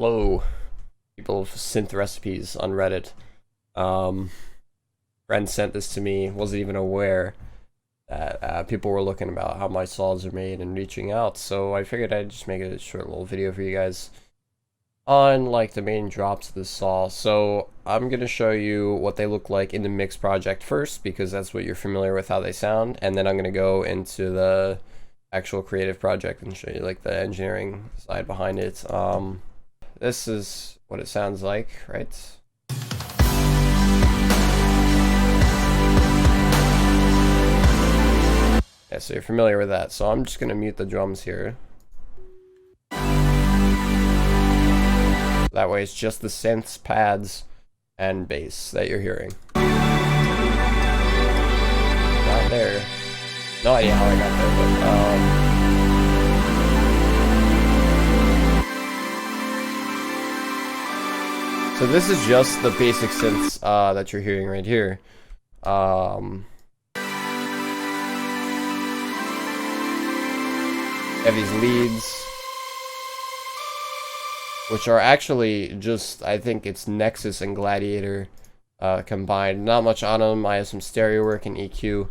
Hello, people of synth recipes on Reddit. Friend sent this to me, wasn't even aware that people were looking about how my saws are made and reaching out, so I figured I'd just make a short little video for you guys on like the main drops of the saw. So I'm gonna show you what they look like in the mix project first, because that's what you're familiar with how they sound, and then I'm gonna go into the actual creative project and show you like the engineering side behind it. This is what it sounds like, right? Yeah, so you're familiar with that. So I'm just gonna mute the drums here. That way it's just the synths, pads, and bass that you're hearing. Not there. No idea how I got there, but so this is just the basic synths that you're hearing right here. You have these leads, which are actually just, I think it's Nexus and Gladiator combined. Not much on them. I have some stereo work and EQ.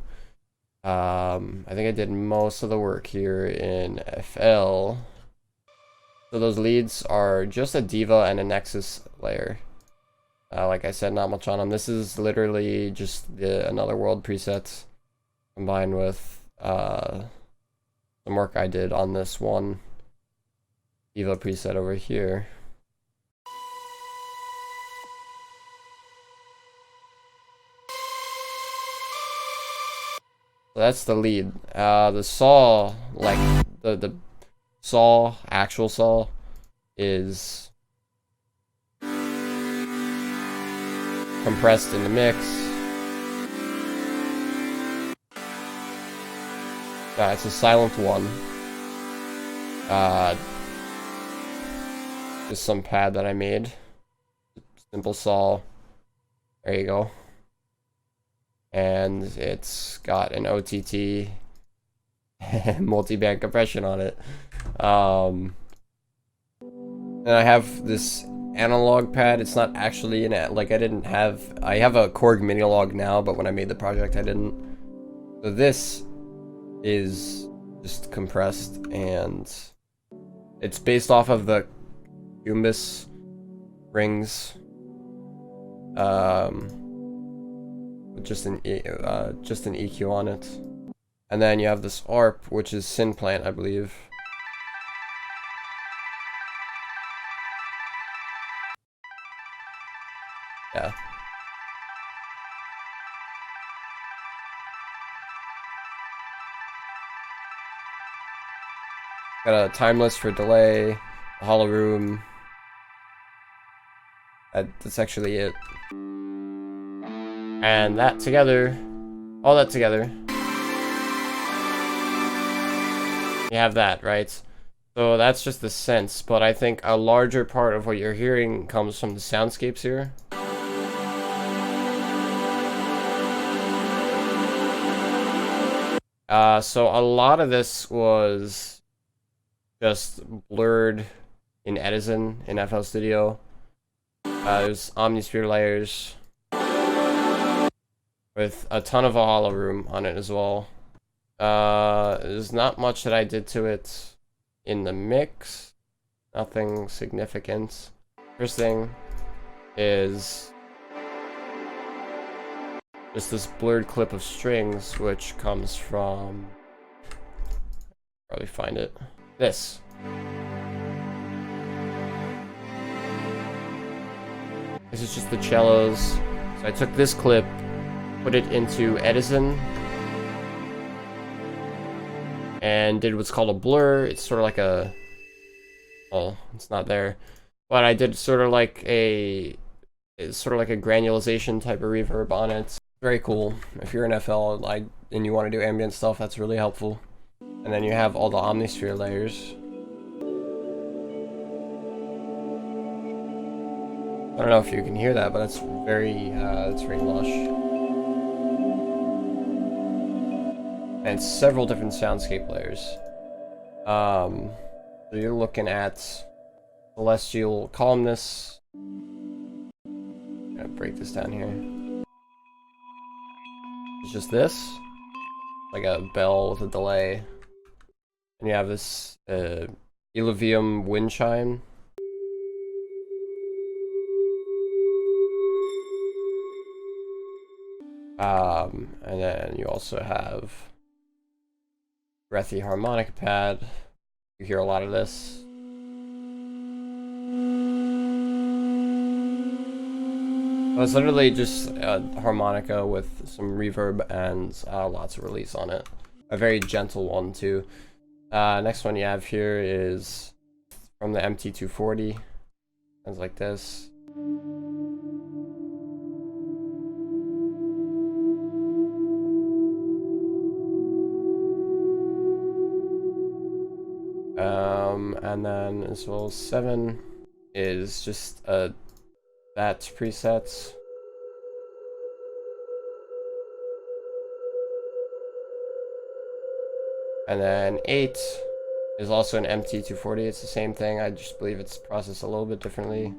I think I did most of the work here in FL. So those leads are just a Diva and a Nexus layer. Like I said, not much on them. This is literally just the Another World presets combined with some work I did on this one Diva preset over here. So that's the lead. The saw, like the saw, actual saw, is compressed in the mix. It's a silent one. Just some pad that I made. Simple saw. There you go. And it's got an OTT multi-band compression on it. And I have this analog pad. It's not actually an like I have a Korg Minilogue now, but when I made the project I didn't. So this is just compressed, and it's based off of the Umbus rings, with just an EQ on it. And then you have this ARP, which is Synplant, I believe. Yeah. Got a timeless for delay, a hollow room. That's actually it. And that together, all that together, you have that, right? So that's just the sense, but I think a larger part of what you're hearing comes from the soundscapes here. So a lot of this was just blurred in Edison in FL Studio. There's Omnisphere layers with a ton of a hollow room on it as well. There's not much that I did to it in the mix. Nothing significant. First thing is just this blurred clip of strings, which comes from, probably find it, this. This is just the cellos. So I took this clip, put it into Edison, and did what's called a blur. It's sort of like a, oh, it's not there, but I did sort of like a granulation type of reverb on it. Very cool. If you're in FL and you want to do ambient stuff, that's really helpful. And then you have all the Omnisphere layers. I don't know if you can hear that, but it's very lush. And several different soundscape layers. So you're looking at celestial calmness. I'm gonna break this down here. It's just this, like a bell with a delay. And you have this Illuvium wind chime. And then you also have breathy harmonica pad. You hear a lot of this. So it's literally just a harmonica with some reverb and lots of release on it. A very gentle one too. Next one you have here is from the MT240. Sounds like this. And then as well as 7 is just that presets. And then 8 is also an MT240. It's the same thing. I just believe it's processed a little bit differently.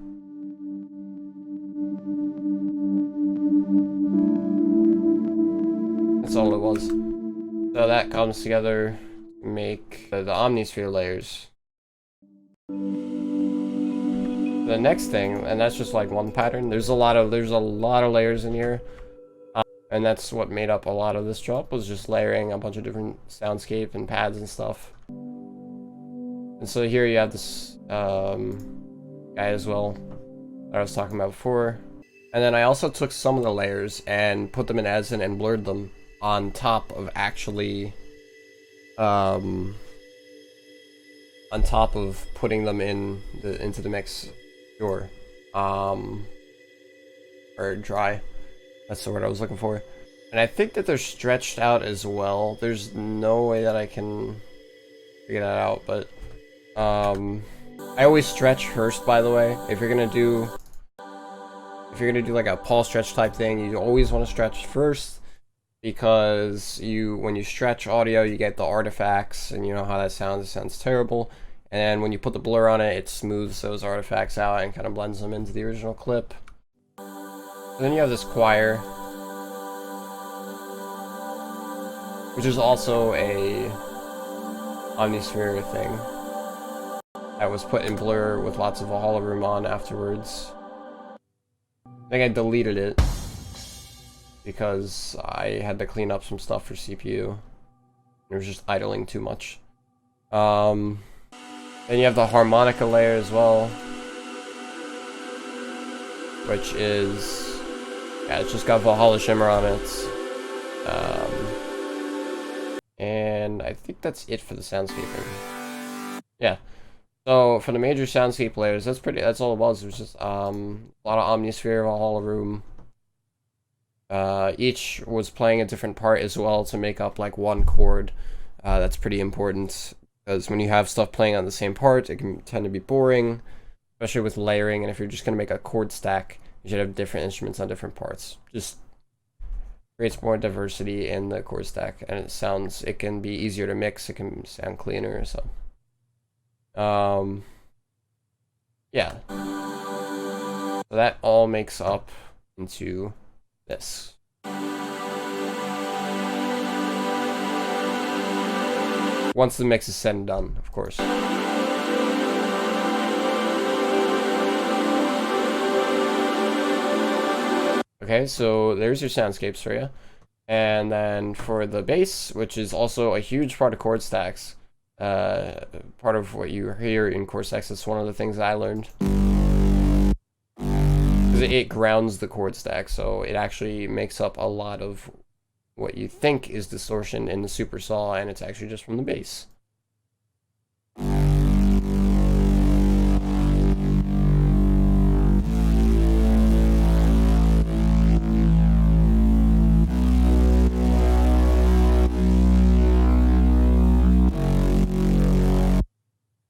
That's all it was. So that comes together to make the Omnisphere layers. The next thing, and that's just like one pattern. There's a lot of layers in here. And that's what made up a lot of this drop, was just layering a bunch of different soundscape and pads and stuff. And so here you have this guy as well that I was talking about before. And then I also took some of the layers and put them in Asin and blurred them on top of actually on top of putting them into the mix pure or dry. That's the word I was looking for. And I think that they're stretched out as well. There's no way that I can figure that out, but I always stretch first, by the way. If you're gonna do like a pulse stretch type thing, you always want to stretch first, because when you stretch audio, you get the artifacts, and you know how that sounds. It sounds terrible. And when you put the blur on it, it smooths those artifacts out and kind of blends them into the original clip. Then you have this choir, which is also a Omnisphere thing that was put in blur with lots of a hollow room on afterwards. I think I deleted it because I had to clean up some stuff for CPU. It was just idling too much. Then you have the harmonica layer as well, which is, yeah, it's just got Valhalla Shimmer on it. And I think that's it for the soundscaping. Yeah. So for the major soundscape layers, that's all it was. It was just a lot of Omnisphere, Valhalla Room. Each was playing a different part as well to make up like one chord. That's pretty important, because when you have stuff playing on the same part, it can tend to be boring, especially with layering. And if you're just going to make a chord stack, you should have different instruments on different parts. Just creates more diversity in the chord stack, and it can be easier to mix, it can sound cleaner, so. Yeah. So that all makes up into this. Once the mix is said and done, of course. Okay, so there's your soundscapes for you. And then for the bass, which is also a huge part of chord stacks, part of what you hear in chord stacks, is one of the things that I learned. Because it grounds the chord stack, so it actually makes up a lot of what you think is distortion in the super saw, and it's actually just from the bass.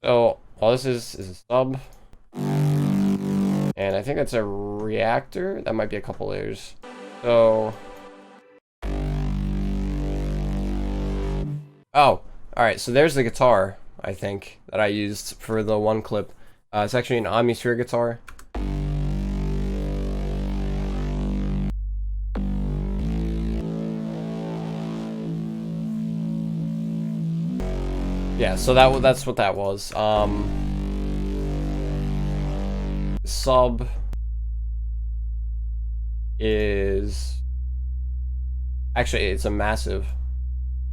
So all this is a sub, and I think that's a reactor. That might be a couple layers. So, oh, all right. So there's the guitar, I think, that I used for the one clip. It's actually an Omnisphere guitar. Yeah, so that's what that was. Sub is actually, it's a massive.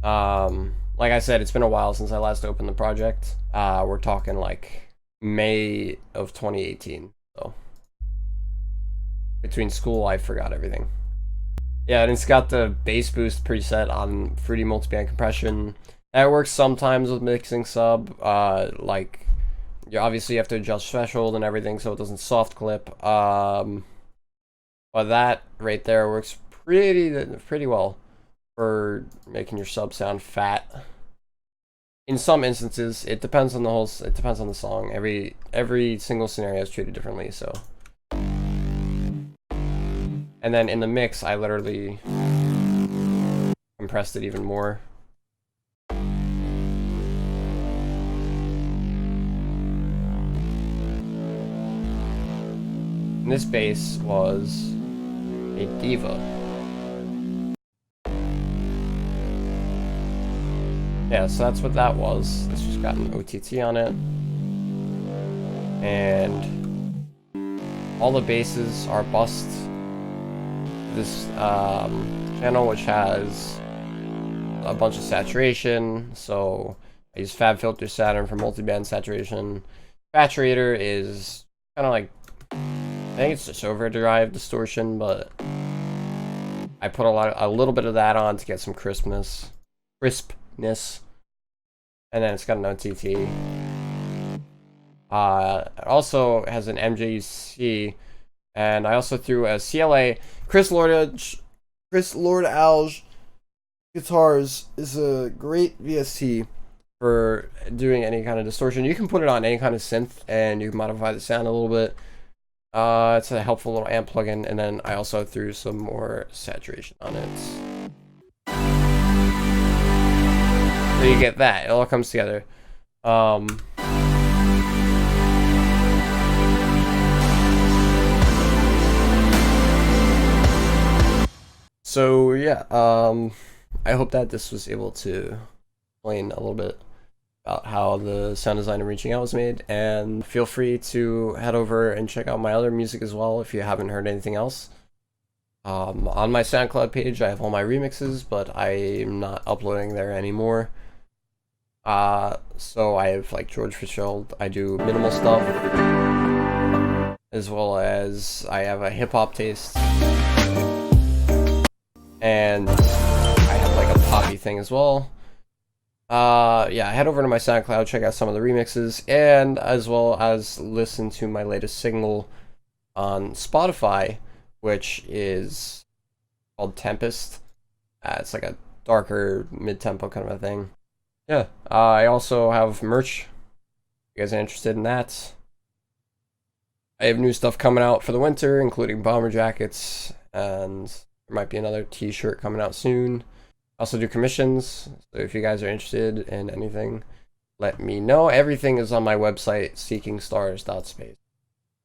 Like I said, it's been a while since I last opened the project. We're talking like May of 2018. So between school, I forgot everything. Yeah, and it's got the bass boost preset on Fruity Multiband Compression. That works sometimes with mixing sub. Like, you obviously have to adjust threshold and everything so it doesn't soft clip. But that right there works pretty well for making your sub sound fat. In some instances, it depends on it depends on the song. Every single scenario is treated differently, so. And then in the mix, I literally compressed it even more. And this bass was a diva. Yeah, so that's what that was. This just got an OTT on it. And all the basses are bussed. This channel, which has a bunch of saturation, so I use FabFilter Saturn for multiband saturation. Saturator is kind of like, I think it's just over-derived distortion, but I put a little bit of that on to get some crispness, and then it's got an OTT. It also has an MJC, and I also threw a CLA. Chris Lord Alge Guitars is a great VST for doing any kind of distortion. You can put it on any kind of synth, and you can modify the sound a little bit. It's a helpful little amp plugin, and then I also threw some more saturation on it. So you get that. It all comes together. So yeah, I hope that this was able to explain a little bit about how the sound design and reaching out was made, and feel free to head over and check out my other music as well if you haven't heard anything else. On my SoundCloud page, I have all my remixes, but I'm not uploading there anymore. So I have like George Fitzgerald, I do minimal stuff, as well as I have a hip-hop taste, and I have like a poppy thing as well. Yeah, head over to my SoundCloud, check out some of the remixes, and as well as listen to my latest single on Spotify, which is called Tempest. It's like a darker mid-tempo kind of a thing. Yeah, I also have merch. If you guys are interested in that. I have new stuff coming out for the winter, including bomber jackets, and there might be another t-shirt coming out soon. I also do commissions, so if you guys are interested in anything, let me know. Everything is on my website, seekingstars.space.